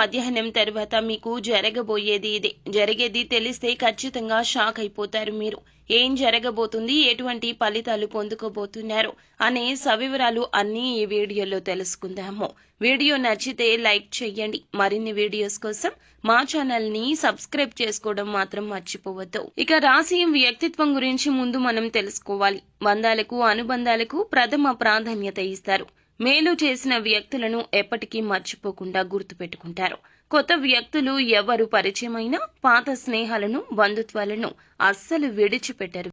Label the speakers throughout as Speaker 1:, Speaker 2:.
Speaker 1: మధ్యాహ్నం తర్వాత మీకు జరగబోయేది ఇదే. జరిగేది తెలిస్తే ఖచ్చితంగా షాక్ అయిపోతారు మీరు. ఏం జరగబోతుంది, ఎటువంటి ఫలితాలు పొందుకోబోతున్నారు అనే సవివరాలు అన్నీ ఈ వీడియోలో తెలుసుకుందాము. వీడియో నచ్చితే లైక్ చేయండి. మరిన్ని వీడియోస్ కోసం మా ఛానల్ ని సబ్స్క్రైబ్ చేసుకోవడం మాత్రం మర్చిపోవద్దు. ఇక రాశి వ్యక్తిత్వం గురించి ముందు మనం తెలుసుకోవాలి. బంధాలకు అనుబంధాలకు ప్రథమ ప్రాధాన్యత ఇస్తారు. మేలు చేసిన వ్యక్తులను ఎప్పటికీ మర్చిపోకుండా గుర్తుపెట్టుకుంటారు. కొత్త వ్యక్తులు ఎవరు పరిచయమైనా పాత స్నేహాలను, బంధుత్వాలను అస్సలు విడిచిపెట్టరు.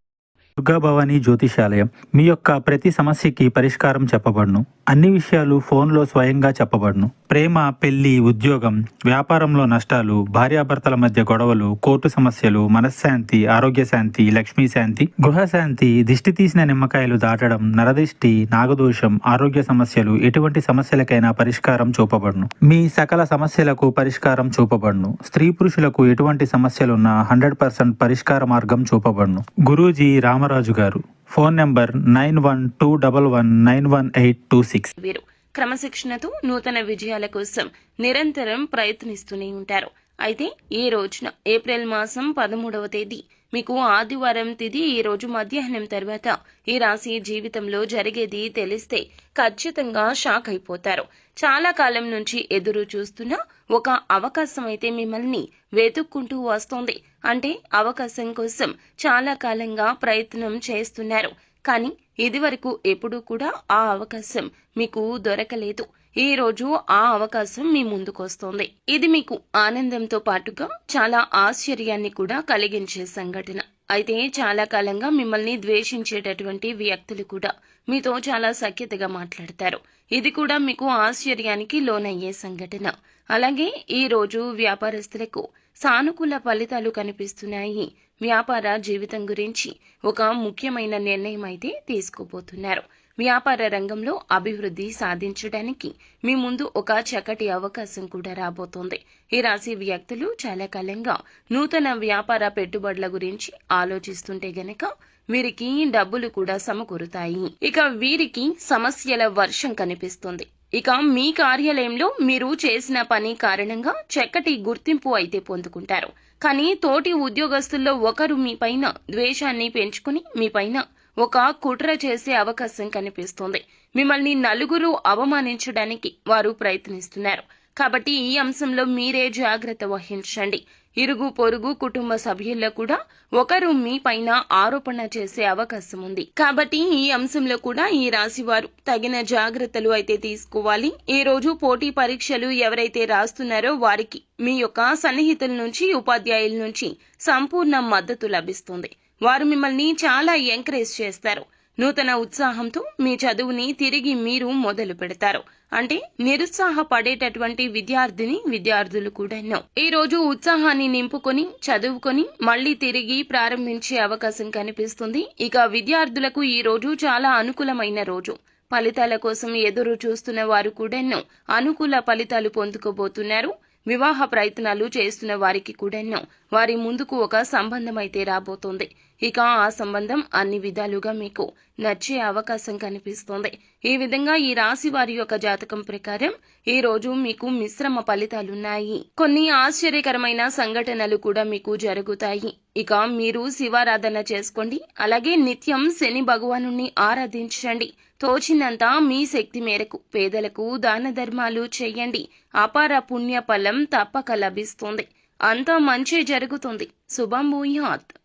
Speaker 2: దుర్గాభవాని జ్యోతిషాలయం మీ యొక్క ప్రతి సమస్యకి పరిష్కారం చెప్పబడును. అన్ని విషయాలు ఫోన్లో స్వయంగా చెప్పబడును. ప్రేమ, పెళ్లి, ఉద్యోగం, వ్యాపారంలో నష్టాలు, భార్యాభర్తల మధ్య గొడవలు, కోర్టు సమస్యలు, మనశ్శాంతి, ఆరోగ్య శాంతి, లక్ష్మీ శాంతి, గృహశాంతి, దిష్టి తీసిన నిమ్మకాయలు దాటడం, నరదిష్టి, నాగదోషం, ఆరోగ్య సమస్యలు, ఎటువంటి సమస్యలకైనా పరిష్కారం చూపబడును. మీ సకల సమస్యలకు పరిష్కారం చూపబడును. స్త్రీ పురుషులకు ఎటువంటి సమస్యలున్నా 100% పరిష్కార మార్గం చూపబడును. గురూజీ రామరాజు గారు. Phone number 9121191826.
Speaker 1: వీరు క్రమశిక్షణతో నూతన విజయాల కోసం నిరంతరం ప్రయత్నిస్తూనే ఉంటారు. అయితే ఈ రోజున ఏప్రిల్ మాసం 13వ తేదీ మీకు ఆదివారం తిథి. ఈ రోజు మధ్యాహ్నం తర్వాత ఈ రాశి జీవితంలో జరిగేది తెలిస్తే ఖచ్చితంగా షాక్ అయిపోతారు. చాలా కాలం నుంచి ఎదురు చూస్తున్న ఒక అవకాశం అయితే మిమ్మల్ని వెతుక్కుంటూ వస్తోంది. అంటే అవకాశం కోసం చాలా కాలంగా ప్రయత్నం చేస్తున్నారు. కానీ ఇదివరకు ఎప్పుడూ కూడా ఆ అవకాశం మీకు దొరకలేదు. ఈ రోజు ఆ అవకాశం మీ ముందుకొస్తోంది. ఇది మీకు ఆనందంతో పాటుగా చాలా ఆశ్చర్యాన్ని కూడా కలిగించే సంఘటన. అయితే చాలా కాలంగా మిమ్మల్ని ద్వేషించేటటువంటి వ్యక్తులు కూడా మీతో చాలా సఖ్యతగా మాట్లాడతారు. ఇది కూడా మీకు ఆశ్చర్యానికి లోనయ్యే సంఘటన. అలాగే ఈ రోజు వ్యాపారస్తులకు సానుకూల ఫలితాలు కనిపిస్తున్నాయి. వ్యాపార జీవితం గురించి ఒక ముఖ్యమైన నిర్ణయం అయితే తీసుకోబోతున్నారు. వ్యాపార రంగంలో అభివృద్ధి సాధించడానికి మీ ముందు ఒక చక్కటి అవకాశం కూడా రాబోతోంది. ఈ రాశి వ్యక్తులు చాలా కాలంగా నూతన వ్యాపార పెట్టుబడుల గురించి ఆలోచిస్తుంటే గనక వీరికి డబ్బులు కూడా సమకూరుతాయి. ఇక వీరికి సమస్యల వర్షం కనిపిస్తుంది. ఇక మీ కార్యాలయంలో మీరు చేసిన పని కారణంగా చక్కటి గుర్తింపు అయితే పొందుకుంటారు. కానీ తోటి ఉద్యోగస్తుల్లో ఒకరు మీ పైన ద్వేషాన్ని పెంచుకుని మీ పైన ఒక కుట్ర చేసే అవకాశం కనిపిస్తోంది. మిమ్మల్ని నలుగురు అవమానించడానికి వారు ప్రయత్నిస్తున్నారు. కాబట్టి ఈ అంశంలో మీరే జాగ్రత్త వహించండి. ఇరుగు పొరుగు కుటుంబ సభ్యుల్లో కూడా ఒకరు మీ పైన ఆరోపణ చేసే అవకాశం ఉంది. కాబట్టి ఈ అంశంలో కూడా ఈ రాశి వారు తగిన జాగ్రత్తలు అయితే తీసుకోవాలి. ఈ రోజు పోటీ పరీక్షలు ఎవరైతే రాస్తున్నారో వారికి మీ యొక్క సన్నిహితుల నుంచి, ఉపాధ్యాయుల నుంచి సంపూర్ణ మద్దతు లభిస్తుంది. వారు మిమ్మల్ని చాలా ఎంకరేజ్ చేస్తారు. నూతన ఉత్సాహంతో మీ చదువుని తిరిగి మీరు మొదలు పెడతారు. అంటే నిరుత్సాహపడేటటువంటి విద్యార్థులు కూడా ఈ రోజు ఉత్సాహాన్ని నింపుకొని చదువుకొని మళ్లీ తిరిగి ప్రారంభించే అవకాశం కనిపిస్తుంది. ఇక విద్యార్థులకు ఈ రోజు చాలా అనుకూలమైన రోజు. ఫలితాల కోసం ఎదురు చూస్తున్న వారు కూడా అనుకూల ఫలితాలు పొందుకోబోతున్నారు. వివాహ ప్రయత్నాలు చేస్తున్న వారికి కూడా వారి ముందుకు ఒక సంబంధం అయితే రాబోతోంది. ఇక ఆ సంబంధం అన్ని విధాలుగా మీకు నచ్చే అవకాశం కనిపిస్తోంది. ఈ విధంగా ఈ రాశి వారి యొక్క జాతకం ప్రకారం ఈ రోజు మీకు మిశ్రమ ఫలితాలున్నాయి. కొన్ని ఆశ్చర్యకరమైన సంఘటనలు కూడా మీకు జరుగుతాయి. ఇక మీరు శివారాధన చేసుకోండి. అలాగే నిత్యం శని భగవానుని ఆరాధించండి. తోచినంత మీ శక్తి మేరకు పేదలకు దాన ధర్మాలు చేయండి. అపార పుణ్య ఫలం తప్పక లభిస్తుంది. అంతా మంచి జరుగుతుంది. శుభం భూయాత్.